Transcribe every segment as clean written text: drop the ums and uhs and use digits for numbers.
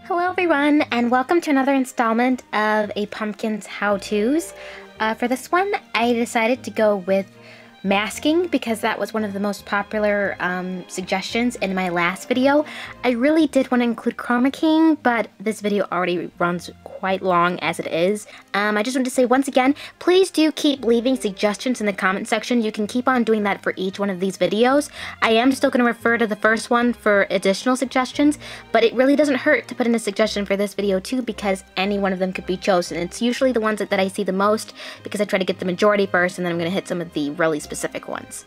Hello everyone, and welcome to another installment of a Pumpkins How-Tos. For this one, I decided to go with masking because that was one of the most popular suggestions in my last video. I really did want to include chroma keying, but this video already runs quite long as it is. I just wanted to say once again, please do keep leaving suggestions in the comment section. You can keep on doing that for each one of these videos. I am still going to refer to the first one for additional suggestions, but it really doesn't hurt to put in a suggestion for this video too, because any one of them could be chosen. It's usually the ones that I see the most because I try to get the majority first, and then I'm going to hit some of the really specific ones.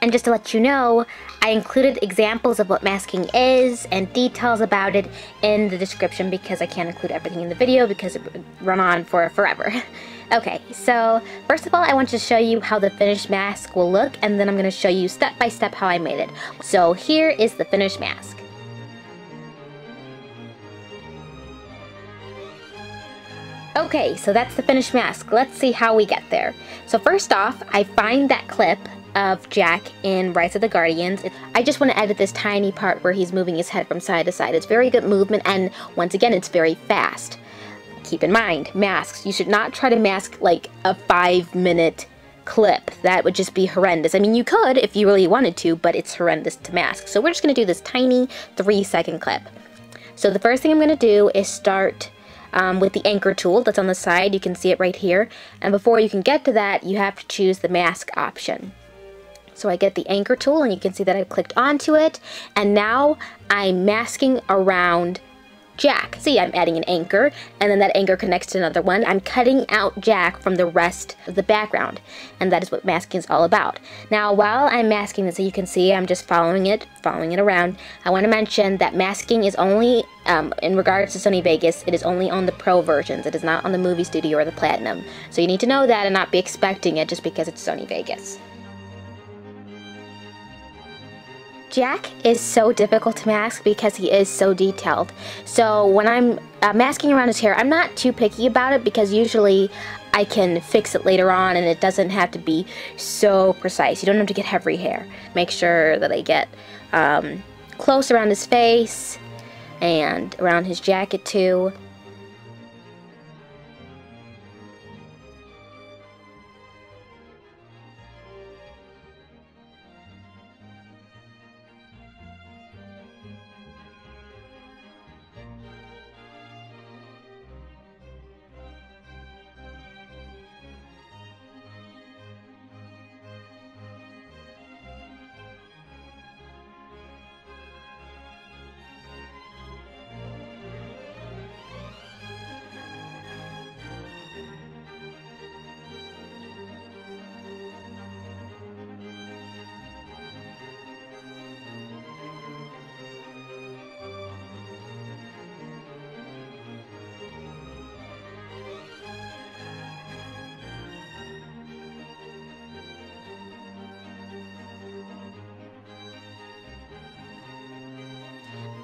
And just to let you know, I included examples of what masking is and details about it in the description because I can't include everything in the video because it would run on for forever. Okay, so first of all, I want to show you how the finished mask will look, and then I'm going to show you step by step how I made it. So here is the finished mask. Okay, so that's the finished mask. Let's see how we get there. So first off, I find that clip of Jack in Rise of the Guardians. I just want to edit this tiny part where he's moving his head from side to side. It's very good movement, and once again, it's very fast. Keep in mind, masks. You should not try to mask like a 5-minute clip. That would just be horrendous. I mean, you could if you really wanted to, but it's horrendous to mask. So we're just going to do this tiny 3-second clip. So the first thing I'm going to do is start with the anchor tool that's on the side. You can see it right here. And before you can get to that, you have to choose the mask option. So I get the anchor tool, and you can see that I've clicked onto it, and now I'm masking around Jack. See, I'm adding an anchor, and then that anchor connects to another one. I'm cutting out Jack from the rest of the background, and that is what masking is all about. Now, while I'm masking this, so you can see I'm just following it around, I want to mention that masking is only, in regards to Sony Vegas, it is only on the Pro versions. It is not on the Movie Studio or the Platinum. So you need to know that and not be expecting it just because it's Sony Vegas. Jack is so difficult to mask because he is so detailed. So when I'm masking around his hair, I'm not too picky about it because usually I can fix it later on and it doesn't have to be so precise. You don't have to get every hair. Make sure that I get close around his face and around his jacket too.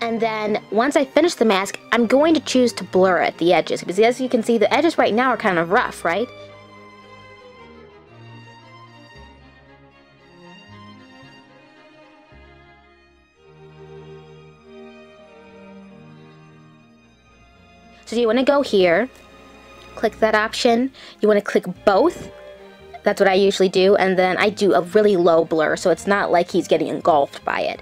And then once I finish the mask, I'm going to choose to blur at the edges, because as you can see, the edges right now are kind of rough, right? So you want to go here, click that option. You want to click both. That's what I usually do, and then I do a really low blur, so it's not like he's getting engulfed by it.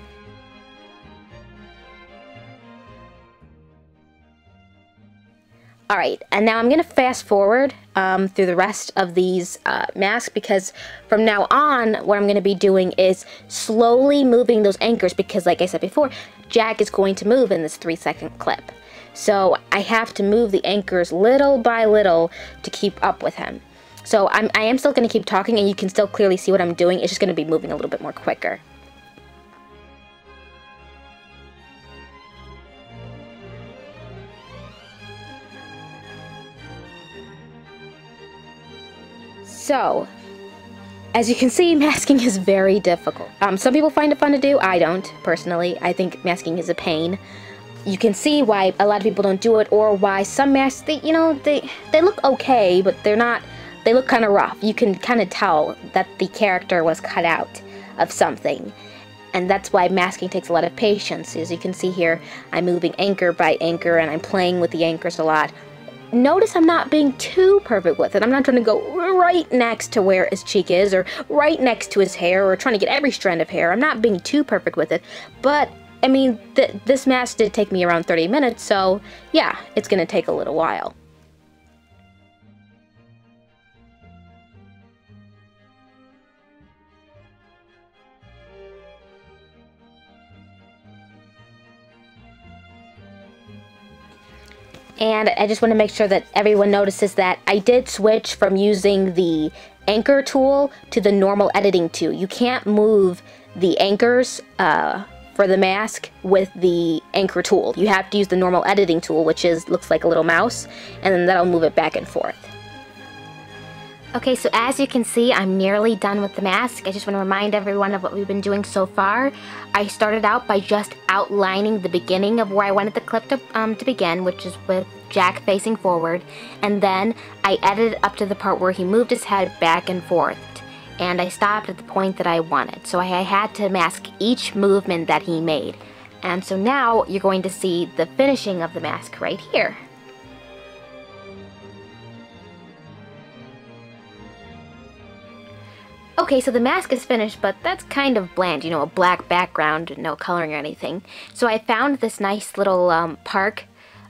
Alright, and now I'm going to fast forward through the rest of these masks, because from now on what I'm going to be doing is slowly moving those anchors, because like I said before, Jack is going to move in this 3-second clip. So I have to move the anchors little by little to keep up with him. So I am still going to keep talking, and you can still clearly see what I'm doing. It's just going to be moving a little bit more quicker. So, as you can see, masking is very difficult. Some people find it fun to do. I don't, personally. I think masking is a pain. You can see why a lot of people don't do it, or why some masks, they look okay, but they're not, they look kind of rough. You can kind of tell that the character was cut out of something. And that's why masking takes a lot of patience. As you can see here, I'm moving anchor by anchor and I'm playing with the anchors a lot. Notice I'm not being too perfect with it. I'm not trying to go right next to where his cheek is or right next to his hair or trying to get every strand of hair. I'm not being too perfect with it. But, I mean, this mask did take me around 30 minutes, so yeah, it's going to take a little while. And I just want to make sure that everyone notices that I did switch from using the anchor tool to the normal editing tool. You can't move the anchors for the mask with the anchor tool. You have to use the normal editing tool, which looks like a little mouse, and then that'll move it back and forth. Okay, so as you can see, I'm nearly done with the mask. I just want to remind everyone of what we've been doing so far. I started out by just outlining the beginning of where I wanted the clip to begin, which is with Jack facing forward, and then I edited up to the part where he moved his head back and forth, and I stopped at the point that I wanted. So I had to mask each movement that he made. And so now you're going to see the finishing of the mask right here. Okay, so the mask is finished, but that's kind of bland, you know, a black background, no coloring or anything. So I found this nice little park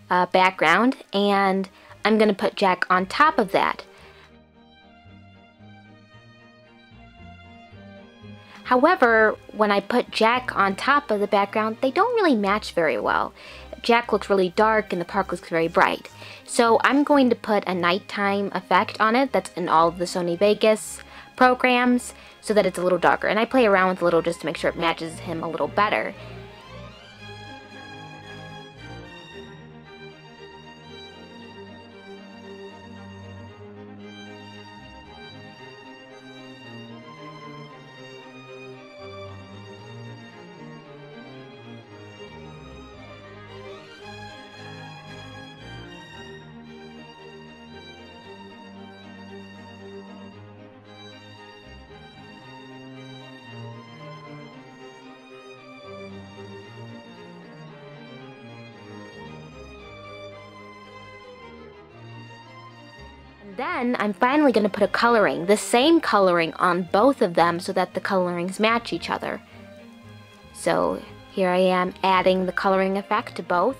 background, and I'm going to put Jack on top of that. However, when I put Jack on top of the background, they don't really match very well. Jack looks really dark and the park looks very bright. So I'm going to put a nighttime effect on it that's in all of the Sony Vegas programs so that it's a little darker, and I play around with a little just to make sure it matches him a little better. Then I'm finally going to put a coloring, the same coloring on both of them so that the colorings match each other. So here I am adding the coloring effect to both.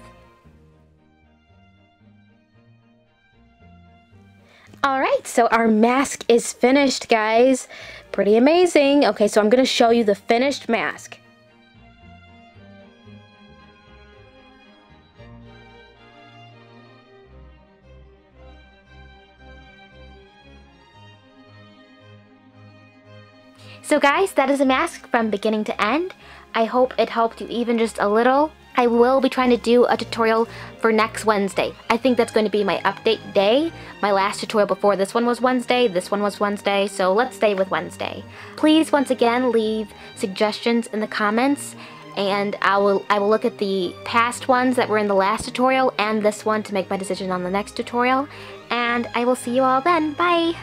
Alright, so our mask is finished, guys. Pretty amazing. Okay, so I'm going to show you the finished mask. So guys, that is a mask from beginning to end. I hope it helped you even just a little. I will be trying to do a tutorial for next Wednesday. I think that's going to be my update day. My last tutorial before this one was Wednesday, this one was Wednesday, so let's stay with Wednesday. Please, once again, leave suggestions in the comments, and I will look at the past ones that were in the last tutorial and this one to make my decision on the next tutorial. And I will see you all then. Bye!